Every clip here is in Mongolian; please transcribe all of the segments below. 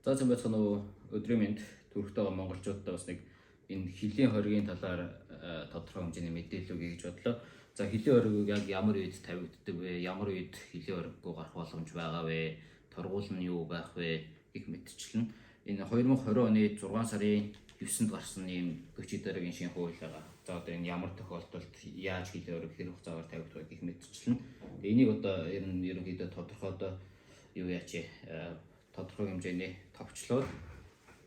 За зэн байцгаана уу өдрийн мэнд төрхтэй байгаа монголчуудаа бас нэг энэ хилийн хоригийн талаар тодорхой хэмжээний мэдээлэл өгье гэж бодлоо. За хилийн хориг яг ямар үед тавигддаг вэ? Ямар үед хилийн хориггүй гарах боломж байгаа вэ? Торгуул нь юу байх вэ? Гэх мэтчлэн энэ 2020 оны 6 сарын 9-нд гарсан ийм гөчид дараагийн шинэ хууль байгаа. За одоо энэ ямар тохиолдолд яаж хилийн хориг хэр хугацаагаар тавигдах вэ гэх мэтчлэн энийг одоо ерөнхийдөө тодорхойдоо юу яач тодорхой хэмжээний товчлоод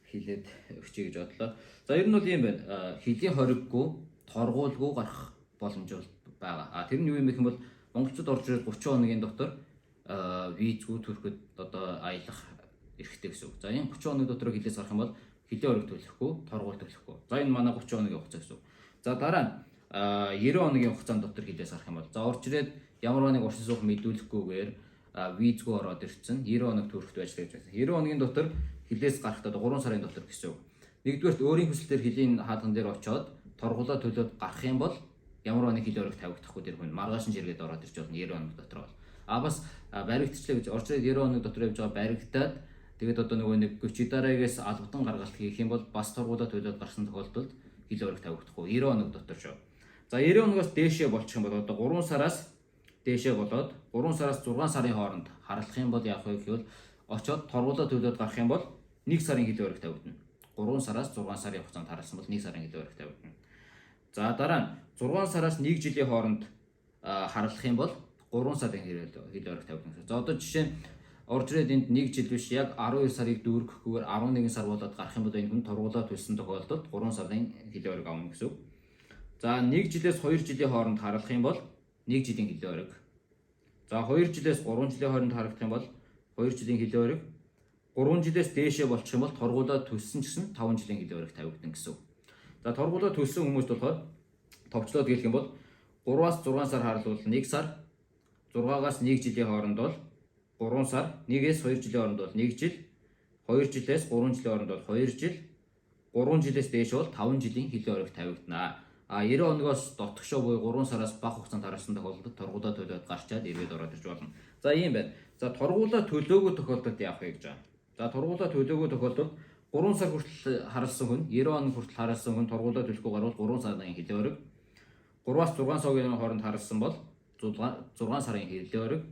хилээд өгчий гэж бодлоо. За ер нь бол юм байна. Хилийн хориггүй, торгуулгүй гарах боломж байгаа. Тэр нь юу юм бэ гэх юм бол монголчууд орж ирээд 30 хоногийн дотор визгүй төрөхөд одоо аялах эрхтэй гэсэн үг. За энэ 30 хоногийн дотор хилээс гарах юм бол хилийн хориг төлөхгүй, торгуул төлөхгүй. За энэ манай 30 хоногийн хугацаа гэсэн үг. За дараа нь 90 хоногийн хугацаанд дотор хилээс гарах юм бол за орж ирээд ямар нэг урьд суух мэдүүлэхгүйгээр визгүй ороод ирсэн 90 хоног төрөхтэй ажиллаж байсан. 90 хоногийн дотор хилээс гарахтаа 3 сарын дотор гэсэн үг. Нэгдүгээр өөрийн хүслээр хилийн хаалган дээр очиод торгуулаа төлөөд гарах юм бол ямар нэг хилийн хориг тавигдахгүй тэр хүн маргааш нь жиргээд ороод ирж болно 90 хоног дотор бол. Бас баригдчихлаа гэж орж ирээд 90 хоног дотор явж байгаа баригдаад тэгээд одоо нөгөө нэг гүчи дараагаас албатан гаргалт хийх юм бол бас торгуулаа төлөөд гарсан тохиолдолд хилийн хориг тавигдахгүй 90 хоног дотор шүү. За 90 хоногоос дээшээ болчих юм бол одоо 3 сараас дээшээ болоод 3 сараас 6 сарын хооронд харлах юм бол яах вэ гэвэл очоод торгуулаа төлөөд гарах юм бол 1 сарын хилийн хориг тавигдана. 3 сараас 6 сарын хугацаанд харласан бол 1 сарын хилийн хориг тавигдана. За дараа нь 6 сараас 1 жилийн хооронд харлах юм бол 3 сарын хилийн хориг тавигдана. За одоо жишээ нь орж ирээд энд 1 жил биш яг 12 сарыг дүүргэхгүйгээр 11 сар болоод гарах юм бол энэ хүн торгуулаа төлсөн тохиолдолд 3 сарын хилийн хориг авна гэсэн үг. За 1 жилээс 2 жилийн хооронд харлах юм бол 1 жилийн хилийн хориг. За 2 жилээс 3 жилийн хооронд харагдах юм бол 2 жилийн хилийн хориг. 3 жилээс дээшээ болчих юм бол торгуулаа төлсөн ч гэсэн 5 жилийн хилийн хориг тавигдана гэсэн үг. За торгуулаа төлсөн хүмүүст болохоор товчлоод хэлэх юм бол 3-аас 6 сар харлуул 1 сар, 6-аас 1 жилийн хооронд бол 3 сар, 1-ээс 2 жилийн хооронд бол 1 жил, 2 жилээс 3 жилийн хооронд бол 2 жил, 3 жилээс дээш бол 5 жилийн хилийн хориг тавигдана. 90 хоногоос дотгошоо буюу 3 сараас бага хугацаанд харсан тохиолдолд торгуулаа төлөөд гарчаад ирээд ороод ирж болно. За ийм байна. За торгуулаа төлөөгүй тохиолдолд яах вэ гэж байна. За торгуулаа төлөөгүй тохиолдолд 3 сар хүртэл харсан хүн 90 хоног хүртэл харсан хүн торгуулаа төлөхгүй гарвал 3 сарын хилийн хориг. 3-аас 6 сарын хооронд харсан бол 6 сарын хилийн хориг.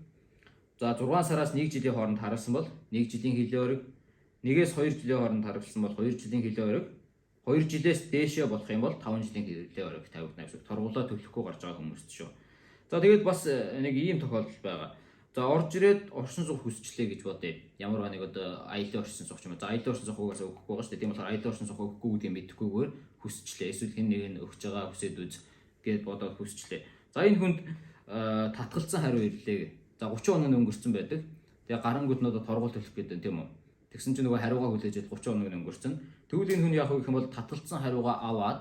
За 6 сараас 1 жилийн хооронд харсан бол 1 жилийн хилийн хориг. 1-ээс 2 жилийн хооронд харсан бол 2 жилийн хилийн хориг. 2 жилээс дээшээ болох юм бол 5 жилийн хилийн хориг тавигдана гэсэн. Торгуулаа төлөхгүй гарч байгаа хүмүүст шүү. За тэгээд бас нэг ийм тохиолдол байгаа. За орж ирээд оршин суух хүсчлээ гэж бодъё. Ямар нэг одоо аялын оршин суух юм. За аялын оршин суугаас өгөхгүй байгаа шүү дээ. Тийм болохоор аялын оршин суух өгөхгүй гэдгийг мэдэхгүйгээр хүсчлээ. Эсвэл хэн нэг нь өгч байгаа хүсээд үз гэд бодоод хүсчлээ. За энэ хүнд татгалцсан хариу ирлээ. За 30 хоног өнгөрцөн байдаг. Тэгээ гарангууд нь одоо торгуул төлөх гэдэг тийм үү? Тэгсэн чинь нөгөө хариугаа хүлээж 30 хоног өнгөрцөн. Тэгвэл энэ хүн яах вэ гэх юм бол татгалцсан хариугаа аваад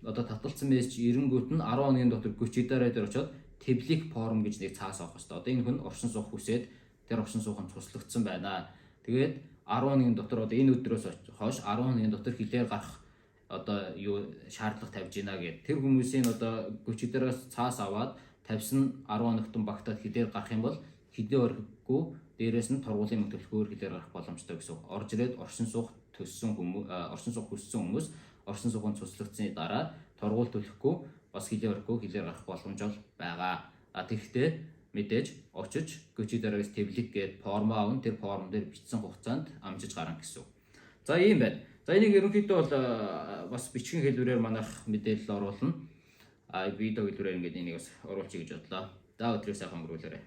одоо татгалцсан мессеж ирэнгүүт нь 10 хоногийн дотор гүчи дараа дээр очиод тэблик форм гэж нэг цаас авах хэрэгтэй. Одоо энэ хүн оршин суух хүсээд тэр оршин сууханд туслагдсан байна. Тэгээд 10 хоногийн дотор одоо энэ өдрөөс хойш 10 хоногийн дотор хилээр гарах одоо юу шаардлага тавьж гинэ гэд. Тэр хүмүүсийн одоо гүчи дараас цаас аваад тавьсан 10 хоногтон багтаад хилээр гарах юм бол хилийн хориггүй дээрээс нь торгуулийн мөнгө төлөхөөр хилээр гарах боломжтой гэсэн. Орж ирээд оршин суух төссөн хүмүүс оршин суух хүссэн хүмүүс оршин сууханд туслагдсны дараа торгуул төлөхгүй бас хилийн хориггүй хилээр гарах боломж байгаа. Тэгэхдээ мэдээж очиж гүчи дараагаас тэблик гээд форм аавн тэр форм дээр бичсэн хугацаанд амжиж гарна гэсэн. За ийм байна. За энийг ерөнхийдөө бол бас бичгийн хэлбэрээр манайх мэдээлэл оруулна. Видео хэлбэрээр ингээд энийг бас оруулчих гэж бодлоо. За өдрийг сайхан өнгөрүүлээрэй.